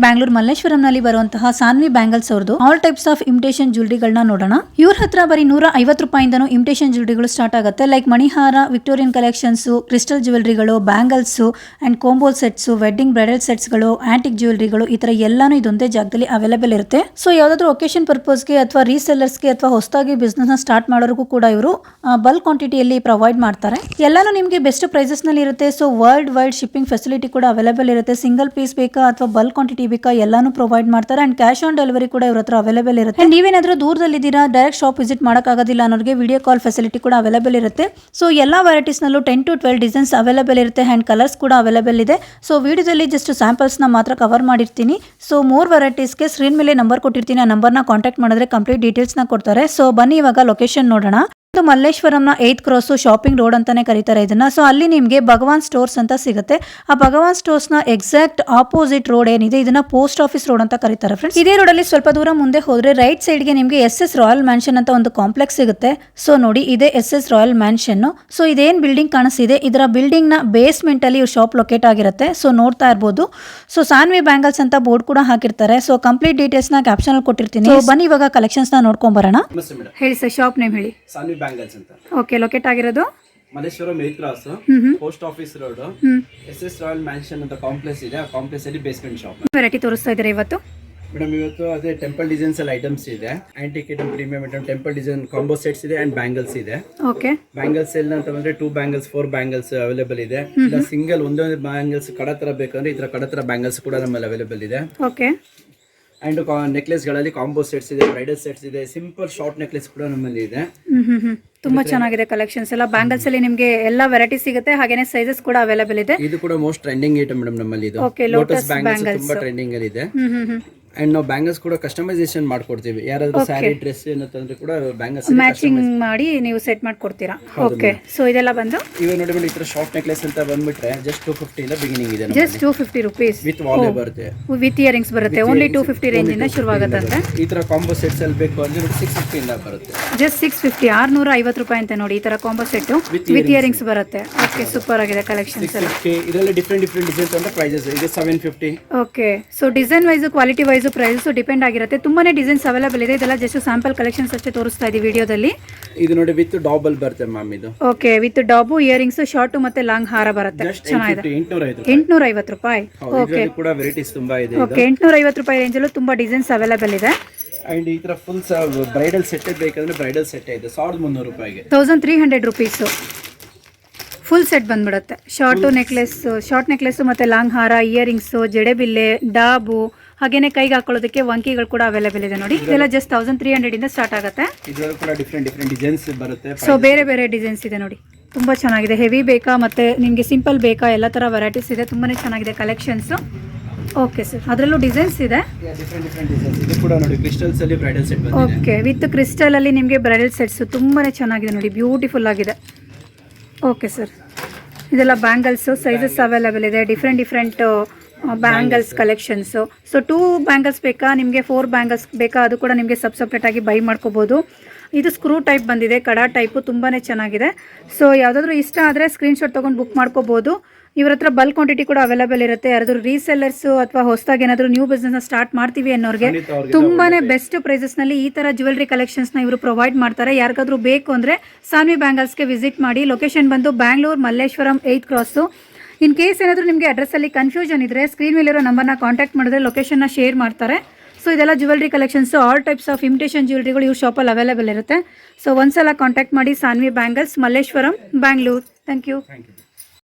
ಬ್ಯಾಂಗ್ಳೂರ್ ಮಲ್ಲೇಶ್ವರಂನಲ್ಲಿ ಬರುವಂತಹ ಸಾನ್ವಿ ಬ್ಯಾಂಗಲ್ಸ್ ಅವ್ರದ್ದು ಆಲ್ ಟೈಪ್ಸ್ ಆಫ್ ಇಮಿಟೇಷನ್ ಜ್ಯುವೆಲರಿಗಳನ್ನ ನೋಡೋಣ. ಇವ್ರ ಹತ್ರ ಬರೀ 150 ರೂಪಾಯಿಂದನೂ ಇಮಿಟೇಷನ್ ಜ್ಯುವೆಲರಿಗಳು ಸ್ಟಾರ್ಟ್ ಆಗುತ್ತೆ. ಲೈಕ್ ಮಣಿಹಾರ, ವಿಕ್ಟೋರಿಯನ್ ಕಲೆಕ್ಷನ್ಸ್, ಕ್ರಿಸ್ಟಲ್ ಜ್ಯುವೆಲರಿಗಳು, bangles and combo sets, wedding bridal sets ಗಳು, ಆಂಟಿಕ್ ಜ್ಯುವೆಲರಿಗಳು, ಈ ತರ ಎಲ್ಲಾನು ಇದೊಂದೇ ಜಾಗದಲ್ಲಿ ಅವೈಲೇಬಲ್ ಇರುತ್ತೆ. ಸೊ ಯಾವ್ದಾದ್ರು ಒಕೇಶನ್ ಪರ್ಪಸ್ಗೆ ಅಥವಾ ರೀಸೆಲ್ಲರ್ಸ್ಗೆ ಅಥವಾ ಹೊಸದಾಗಿ ಬಿಸ್ನೆಸ್ ನ ಸ್ಟಾರ್ಟ್ ಮಾಡೋರಿಗೂ ಕೂಡ ಇವರು ಬಲ್ಕ್ ಕ್ವಾಂಟಿಟಿಯಲ್ಲಿ ಪ್ರೊವೈಡ್ ಮಾಡ್ತಾರೆ. ಎಲ್ಲಾನು ನಿಮಗೆ ಬೆಸ್ಟ್ ಪ್ರೈಸಸ್ ನಲ್ಲಿ ಇರುತ್ತೆ. So world wide shipping facility ಕೂಡ ಅವೈಲೇಬಲ್ ಇರುತ್ತೆ. ಸಿಂಗಲ್ ಪೀಸ್ ಬೇಕಾ ಅಥವಾ ಬಲ್ಕ್ ಕ್ವಾಂಟಿಟಿ ಬೇಕಾ ಎಲ್ಲಾನು ಪ್ರೊವೈಡ್ ಮಾಡ್ತಾರೆ. ಅಂಡ್ ಕ್ಯಾಶ್ ಆನ್ ಡೆಲಿವರಿ ಕೂಡ ಇವ್ರ ಹತ್ರ ಅವೈಲೇಬಲ್ ಇರುತ್ತೆ. ಅಂಡ್ ನೀವೇನಾದ್ರೂ ದೂರದಲ್ಲಿದ್ದೀರಾ, ಡೈರೆಕ್ಟ್ ಶಾಪ್ ವಿಸಿಟ್ ಮಾಡಕ್ ಆಗೋದಿಲ್ಲ ಅನ್ನೋರಿಗೆ ವಿಡಿಯೋ ಕಾಲ್ ಫೆಸಿಲಿಟಿ ಕೂಡ ಅವೈಲೇಬಲ್ ಇರುತ್ತೆ. ಸೊ ಎಲ್ಲಾ ವೆರೈಟೀಸ್ ನಲ್ಲೂ 10 to 12 ಡಿಸೈನ್ಸ್ ಅವೈಲೇಬಲ್ ಇರುತ್ತೆ. ಅಂಡ್ ಕಲರ್ಸ್ ಕೂಡ ಅವೈಲೇಬಲ್ ಇದೆ. ಸೊ ವಿಡಿಯೋದಲ್ಲಿ ಜಸ್ಟ್ ಸ್ಯಾಂಪಲ್ಸ್ ನ ಮಾತ್ರ ಕವರ್ ಮಾಡಿರ್ತೀನಿ. ಸೊ 3 ವೆರೈಟೀಸ್ಗೆ ಸ್ಕ್ರೀನ್ ಮೇಲೆ ನಂಬರ್ ಕೊಟ್ಟಿರ್ತೀನಿ. ಆ ನಂಬರ್ನ ಕಾಂಟ್ಯಾಕ್ಟ್ ಮಾಡಿದ್ರೆ ಕಂಪ್ಲೀಟ್ ಡೀಟೇಲ್ಸ್ ನ ಕೊಡ್ತಾರೆ. ಸೊ ಬನ್ನಿ ಇವಾಗ ಲೊಕೇಶನ್ ನೋಡೋಣ. ಮಲ್ಲೇಶ್ವರಂನ 8th ಕ್ರಾಸ್ ಶಾಪಿಂಗ್ ರೋಡ್ ಅಂತಾನೆ ಕರೀತಾರೆ ಇದನ್ನ. ಸೊ ಅಲ್ಲಿ ನಿಮಗೆ ಭಗವಾನ್ ಸ್ಟೋರ್ಸ್ ಅಂತ ಸಿಗುತ್ತೆ. ಆ ಭಗವಾನ್ ಸ್ಟೋರ್ಸ್ ನ ಎಕ್ಸಾಕ್ಟ್ ಆಪೋಸಿಟ್ ರೋಡ್ ಏನಿದೆ ಇದನ್ನ ಪೋಸ್ಟ್ ಆಫೀಸ್ ರೋಡ್ ಅಂತ ಕರೀತಾರೆ ಫ್ರೆಂಡ್ಸ್. ಇದೇ ರೋಡ್ ಅಲ್ಲಿ ಸ್ವಲ್ಪ ದೂರ ಮುಂದೆ ಹೋದ್ರೆ ರೈಟ್ ಸೈಡ್ ಗೆ ನಿಮಗೆ SS ರಾಯಲ್ ಮ್ಯಾನ್ಷನ್ ಅಂತ ಒಂದು ಕಾಂಪ್ಲೆಕ್ಸ್ ಸಿಗುತ್ತೆ. ಸೊ ನೋಡಿ ಇದೆ SS ರಾಯಲ್ ಮ್ಯಾನ್ಷನ್. ಸೊ ಇದೇನ್ ಬಿಲ್ಡಿಂಗ್ ಕಾಣಿಸ್ತಿದೆ ಇದರ ಬಿಲ್ಡಿಂಗ್ ನ ಬೇಸ್ಮೆಂಟ್ ಅಲ್ಲಿ ಶಾಪ್ ಲೊಕೇಟ್ ಆಗಿರುತ್ತೆ. ಸೊ ನೋಡ್ತಾ ಇರಬಹುದು. ಸೊ ಸಾನ್ವಿ ಬ್ಯಾಂಗಲ್ಸ್ ಅಂತ ಬೋರ್ಡ್ ಕೂಡ ಹಾಕಿರ್ತಾರೆ. ಸೊ ಕಂಪ್ಲೀಟ್ ಡೀಟೇಲ್ಸ್ ನ ಕ್ಯಾಪ್ಷನ್ ಅಲ್ಲಿ ಕೊಟ್ಟಿರ್ತೀನಿ. ಸೊ ಬನ್ನಿ ಇವಾಗ ಕಲೆಕ್ಷನ್ಸ್ ನ ನೋಡ್ಕೊಂಡ್ ಬರೋಣ. ಹೇಳಿ ಸರ್, ಶಾಪ್ ನೇಮ್ ಹೇಳಿ. ಸಾನ್ವಿ ಬ್ಯಾಂಗಲ್ಸ್ ಅಂತ. ಓಕೆ, ಲೊಕೇಟ್ ಆಗಿರೋದು Malleshwaram 8th cross, post office road, SS royal mansion ಅಂತ ಕಾಂಪ್ಲೆಕ್ಸ್ ಇದೆ. ಆ ಕಾಂಪ್ಲೆಕ್ಸ್ ಅಲ್ಲಿ ಬೇಸ್ಮೆಂಟ್ ಶಾಪ್. ವೆರೈಟಿ ತೋರಿಸ್ತಾ ಇದ್ದಾರೆ ಇವತ್ತು ಮೇಡಮ್. ಇವತ್ತು ಅದೇ ಟೆಂಪಲ್ ಡಿಸೈನ್ಸ್ ಅಲ್ಲಿ ಐಟಮ್ಸ್ ಇದೆ. Antique item, premium item, temple design combo sets ಇದೆ ಅಂಡ್ ಬ್ಯಾಂಗಲ್ಸ್ ಇದೆ. ಓಕೆ, ಬ್ಯಾಂಗಲ್ಸ್ ಎಲ್ಲ ಅಂತ ಬಂದ್ರೆ 2 ಬ್ಯಾಂಗಲ್ಸ್ 4 ಬ್ಯಾಂಗಲ್ಸ್ ಅವೈಲೇಬಲ್ ಇದೆ. ಇಲ್ಲ ಸಿಂಗಲ್ ಒಂದೇ ಬ್ಯಾಂಗಲ್ಸ್ ಕಡತರ ಬೇಕಂದ್ರೆ ಈ ತರ ಕಡತರ ಬ್ಯಾಂಗಲ್ಸ್ ಕೂಡ ನಮ್ಮಲ್ಲಿ ಅವೈಲೇಬಲ್ ಇದೆ. ಓಕೆ, ಅಂಡ್ ನೆಕ್ಲೆಸ್ ಗಳಲ್ಲಿ ಕಾಂಬೋ ಸೆಟ್ಸ್ ಇದೆ, ಬ್ರೈಡಲ್ ಸೆಟ್ಸ್ ಇದೆ, ಸಿಂಪಲ್ ಶಾರ್ಟ್ ನೆಕ್ಲೆಸ್ ಕೂಡ ನಮ್ಮಲ್ಲಿ ಇದೆ. ತುಂಬಾ ಚೆನ್ನಾಗಿದೆ ಕಲೆಕ್ಷನ್ಸ್ ಎಲ್ಲ. ಬ್ಯಾಂಗಲ್ಸ್ ಅಲ್ಲಿ ನಿಮಗೆ ಎಲ್ಲಾ ವೆರೈಟಿ ಸಿಗುತ್ತೆ. ಹಾಗೇನೆ ಸೈಜಸ್ ಕೂಡ ಅವೈಲೇಬಲ್ ಇದೆ. ಇದು ಕೂಡ ಮೋಸ್ಟ್ ಟ್ರೆಂಡಿಂಗ್ ಐಟಮ್ ಮೇಡಮ್ ನಮ್ಮಲ್ಲಿ. ಇದು ಲೋಟಸ್ ಬ್ಯಾಂಗಲ್ಸ್ ತುಂಬಾ ಟ್ರೆಂಡಿಂಗ್ ಅಲ್ಲಿ ಇದೆ. ಅಂಡ್ ನಾವು ಬ್ಯಾಂಗಲ್ಸ್ ಕೂಡ ಕಸ್ಟಮೈಸೇಷನ್ ಮಾಡ್ಕೊಡ್ತೀವಿ. ಯಾರಾದ್ರೂ ಸ್ಯಾರಿ ಡ್ರೆಸ್ ಏನಂತಂದ್ರೆ ಕೂಡ ಬ್ಯಾಂಗಲ್ಸ್ ಮ್ಯಾಚಿಂಗ್ ಮಾಡಿ ನೀವು ಸೆಟ್ ಮಾಡ್ಕೊಡ್ತೀರಾ. ಓಕೆ, ಸೊ ಇದೆಲ್ಲ ಬಂದು ಇವಾಗ ನೋಡಿ ಮೇಡಮ್, ಈ ತರ ಶಾರ್ಟ್ ನೆಕ್ಲೆಸ್ ಅಂತ ಬಂದ್ಬಿಟ್ರೆ ಜಸ್ಟ್ 250 ಇಂದ ಬಿಗಿನಿಂಗ್ ಇದೆ. ಜಸ್ಟ್ 250 ರೂಪೀಸ್ ವಿತ್ ವಾಲೆ ಬರುತ್ತೆ, ವಿತ್ ಇಯರಿಂಗ್ಸ್ ಬರುತ್ತೆ. ಓನ್ಲಿ 250 ರೇಂಜ್ ಇಂದ ಶುರುವಾಗುತ್ತೆ. ಈ ತರ ಕಾಂಬೋ ಸೆಟ್ಸ್ ಅಲ್ಲಿ ಬೇಕು ಅಂದ್ರೆ 650 ಇಂದ ಬರುತ್ತೆ. ಜಸ್ಟ್ 650, 650 ರೂಪಾಯಿ ಅಂತ ನೋಡಿ. ಈ ತರ ಕಾಂಬೋ ಸೆಟ್ ವಿತ್ ಇಯರಿಂಗ್ಸ್ ಬರುತ್ತೆ. ಓಕೆ, ಸೂಪರ್ ಆಗಿದೆ ಕಲೆಕ್ಷನ್ಸ್ ಎಲ್ಲ. ಇದರಲ್ಲಿ ಡಿಫರೆಂಟ್ ಡಿಸೈನ್ಸ್ ಅಂತ ಪ್ರೈಸಸ್ ಇದೆ. 750. Okay, so design wise, quality wise price depend ಆಗಿರುತ್ತೆ. ತುಂಬಾನೇ ಡಿಸೈನ್ಸ್ ಅವೈಲೇಬಲ್ ಇದೆ. ಇದೆಲ್ಲ ಜಸ್ಟ್ ಸ್ಯಾಂಪಲ್ ಕಲೆಕ್ಷನ್ಸ್ ಅಷ್ಟೇ ತೋರಿಸ್ತಾ ಇದೀವಿ ವಿಡಿಯೋದಲ್ಲಿ. ಇದು ನೋಡಿ ವಿತ್ ಡಬಲ್ ಬರುತ್ತೆ ಮ್ಯಾಮ್. ಇದು ಓಕೆ, ವಿತ್ ಡಾಬು, ಇಯರಿಂಗ್ಸ್, ಶಾರ್ಟ್ ಮತ್ತೆ ಲಾಂಗ್ ಹಾರ ಬರುತ್ತೆ. ಚೆನ್ನಾಗಿದೆ. 850 ರೂಪಾಯಿ. ಓಕೆ, ಕೂಡ ವೆರೈಟೀಸ್ ತುಂಬಾ ಇದೆ. ಓಕೆ, 850 ರೂಪಾಯಿ ರೇಂಜ್ ಅಲ್ಲೂ ತುಂಬಾ ಡಿಸೈನ್ಸ್ ಅವೈಲೇಬಲ್ ಇದೆ. ಅಂಡ್ ಈ ತರ ಫುಲ್ ಬ್ರೈಡಲ್ ಸೆಟ್ ಬೇಕಂದ್ರೆ ಬ್ರೈಡಲ್ ಸೆಟ್ ಇದೆ 1300 ರೂಪಾಯಿಗೆ. 1300 ರೂಪೀಸ್ ಫುಲ್ ಸೆಟ್ ಬಂದ್ಬಿಡುತ್ತೆ. ಶಾರ್ಟ್ ನೆಕ್ಲೆಸ್ ಮತ್ತೆ ಲಾಂಗ್ ಹಾರ, ಇಯರಿಂಗ್ಸ್, ಜಡೆಬಿಲ್ಲೆ, ಡಾಬು, ಹಾಗೇನೆ ಕೈಗೆ ಹಾಕೊಳ್ಳೋದಕ್ಕೆ ವಂಕಿಗಳು ಕೂಡ ಅವೈಲೇಬಲ್ ಇದೆ ನೋಡಿ. ಇದೆಲ್ಲ ಜಸ್ಟ್ 1300 ಇಂದ ಸ್ಟಾರ್ಟ್ ಆಗುತ್ತೆ. ಇದರಲ್ಲಿ ಕೂಡ ಡಿಫರೆಂಟ್ ಡಿಸೈನ್ಸ್ ಬರುತ್ತೆ. ಸೊ ಬೇರೆ ಡಿಸೈನ್ಸ್ ಇದೆ ನೋಡಿ. ತುಂಬಾ ಚೆನ್ನಾಗಿದೆ. ಹೆವಿ ಬೇಕಾ ಮತ್ತೆ ನಿಮಗೆ ಸಿಂಪಲ್ ಬೇಕಾ, ಎಲ್ಲ ತರ ವೆರೈಟೀಸ್ ಇದೆ. ತುಂಬಾನೇ ಚೆನ್ನಾಗಿದೆ ಕಲೆಕ್ಷನ್ಸ್. ಓಕೆ ಸರ್, ಅದರಲ್ಲೂ ಡಿಸೈನ್ಸ್ ಇದೆ. ಡಿಫರೆಂಟ್ ಡಿಸೈನ್ಸ್ ಇದು ಕೂಡ ನೋಡಿ. ಕ್ರಿಸ್ಟಲ್ಸ್ ಅಲ್ಲಿ ಬ್ರೈಡಲ್ ಸೆಟ್ ಬಂದಿದೆ. ಓಕೆ, ವಿತ್ ಕ್ರಿಸ್ಟಲ್ ಅಲ್ಲಿ ನಿಮಗೆ ಬ್ರೈಡಲ್ ಸೆಟ್ಸ್ ತುಂಬಾನೇ ಚೆನ್ನಾಗಿದೆ ನೋಡಿ. ಬ್ಯೂಟಿಫುಲ್ ಆಗಿದೆ. ಓಕೆ ಸರ್, ಇದೆಲ್ಲ ಬ್ಯಾಂಗಲ್ಸ್ ಸೈಜಸ್ ಅವೈಲೇಬಲ್ ಇದೆ. Different bangles collections. So 2 bangles ಬೇಕಾ ನಿಮಗೆ, 4 ಬ್ಯಾಂಗಲ್ಸ್ ಬೇಕಾ, ಅದು ಕೂಡ ನಿಮಗೆ ಸಪ್ರೇಟ್ ಆಗಿ ಬೈ ಮಾಡ್ಕೋಬಹುದು. ಇದು ಸ್ಕ್ರೂ ಟೈಪ್ ಬಂದಿದೆ, ಕಡಾ ಟೈಪು, ತುಂಬಾನೇ ಚೆನ್ನಾಗಿದೆ. ಸೊ ಯಾವುದಾದ್ರೂ ಇಷ್ಟ ಆದರೆ ಸ್ಕ್ರೀನ್ಶಾಟ್ ತೊಗೊಂಡು ಬುಕ್ ಮಾಡ್ಕೋಬಹುದು. ಇವ್ರ ಹತ್ರ ಬಲ್ಕ್ ಕ್ವಾಂಟಿಟಿ ಕೂಡ ಅವೈಲೇಬಲ್ ಇರುತ್ತೆ. ಯಾರಾದರೂ ರೀಸೆಲ್ಲರ್ಸ್ ಅಥವಾ ಹೊಸದಾಗಿ ಏನಾದರೂ ನ್ಯೂ ಬಿಸ್ನೆಸ್ ಸ್ಟಾರ್ಟ್ ಮಾಡ್ತೀವಿ ಅನ್ನೋರಿಗೆ ತುಂಬಾನೇ ಬೆಸ್ಟ್ ಪ್ರೈಸಸ್ ನಲ್ಲಿ ಈ ತರ ಜ್ಯುವೆಲರಿ ಕಲೆಕ್ಷನ್ಸ್ ನ ಇವರು ಪ್ರೊವೈಡ್ ಮಾಡ್ತಾರೆ. ಯಾರಿಗಾದ್ರೂ ಬೇಕು ಅಂದ್ರೆ ಸಾನ್ವಿ ಬ್ಯಾಂಗಲ್ಸ್ಗೆ ವಿಸಿಟ್ ಮಾಡಿ. ಲೊಕೇಶನ್ ಬಂದು Bangalore Malleshwaram 8th cross. In case ಏನಾದರೂ ನಿಮಗೆ ಅಡ್ರೆಸ್ ಅಲ್ಲಿ ಕನ್ಫ್ಯೂಷನ್ ಇದ್ರೆ ಸ್ಕ್ರೀನ್ ಮೇಲಿರೋ ನಂಬರ್ನ ಕಾಂಟ್ಯಾಕ್ಟ್ ಮಾಡಿದ್ರೆ ಲೊಕೇಶನ್ ಶೇರ್ ಮಾಡ್ತಾರೆ. ಸೊ ಇದೆಲ್ಲ jewellery collections, all types of imitation ಜ್ಯುವೆಲರಿಗಳು ಇವ್ರ ಶಾಪಲ್ಲಿ ಅವೈಲೇಬಲ್ ಇರುತ್ತೆ. ಸೊ ಒಂದ್ಸಲ ಕಾಂಟ್ಯಾಕ್ಟ್ ಮಾಡಿ. Sanvi bangles, Malleshwaram, Bangalore. Thank you.